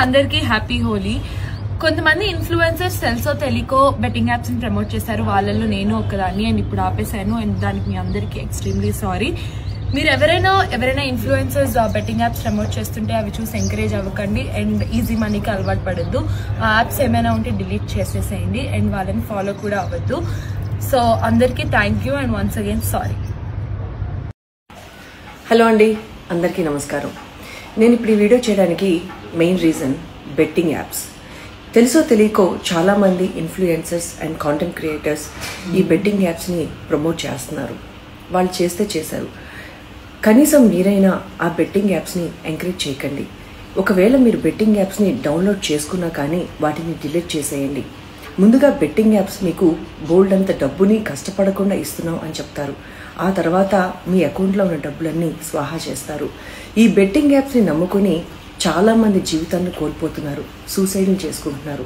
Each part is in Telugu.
అందరికీ హ్యాపీ హోలీ. కొంతమంది ఇన్ఫ్లుయెన్సర్స్ తెలుసో తెలియకో బెట్టింగ్ యాప్స్ ని ప్రమోట్ చేశారు. వాళ్ళల్లో నేను ఒకదాన్ని అండ్ ఇప్పుడు ఆపేశాను. అండ్ దానికి మీ అందరికీ ఎక్స్ట్రీమ్లీ సారీ. మీరు ఎవరైనా ఇన్ఫ్లుయెన్సర్స్ బెట్టింగ్ యాప్స్ ప్రమోట్ చేస్తుంటే అవి చూసి ఎంకరేజ్ అవ్వకండి అండ్ ఈజీ మనీకి అలవాటు పడద్దు. ఆ యాప్స్ ఏమైనా ఉంటే డిలీట్ చేసేసేయండి అండ్ వాళ్ళని ఫాలో కూడా అవ్వద్దు. సో అందరికీ thank you and once again sorry. Hello అండి, అందరికీ నమస్కారం. నేను ఇప్పుడు ఈ వీడియో చేయడానికి మెయిన్ రీజన్ బెట్టింగ్ యాప్స్. తెలుసో తెలియకో చాలామంది ఇన్ఫ్లుయెన్సర్స్ అండ్ కాంటెంట్ క్రియేటర్స్ ఈ బెట్టింగ్ యాప్స్ని ప్రమోట్ చేస్తున్నారు. వాళ్ళు చేశారు. కనీసం మీరైనా ఆ బెట్టింగ్ యాప్స్ని ఎంకరేజ్ చేయకండి. ఒకవేళ మీరు బెట్టింగ్ యాప్స్ని డౌన్లోడ్ చేసుకున్నా కానీ వాటిని డిలీట్ చేసేయండి. ముందుగా బెట్టింగ్ యాప్స్ మీకు బోల్డ్ అంత డబ్బుని కష్టపడకుండా ఇస్తున్నాం అని చెప్తారు. ఆ తర్వాత మీ అకౌంట్లో ఉన్న డబ్బులన్నీ స్వాహా చేస్తారు. ఈ బెట్టింగ్ యాప్స్ని నమ్ముకొని చాలామంది జీవితాన్ని కోల్పోతున్నారు, సూసైడ్లు చేసుకుంటున్నారు.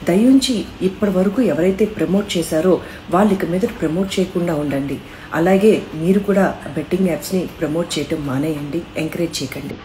దయించి ఇప్పటి వరకు ఎవరైతే ప్రమోట్ చేశారో వాళ్ళు ఇక మీద ప్రమోట్ చేయకుండా ఉండండి. అలాగే మీరు కూడా బెట్టింగ్ యాప్స్ని ప్రమోట్ చేయటం మానేయండి, ఎంకరేజ్ చేయకండి.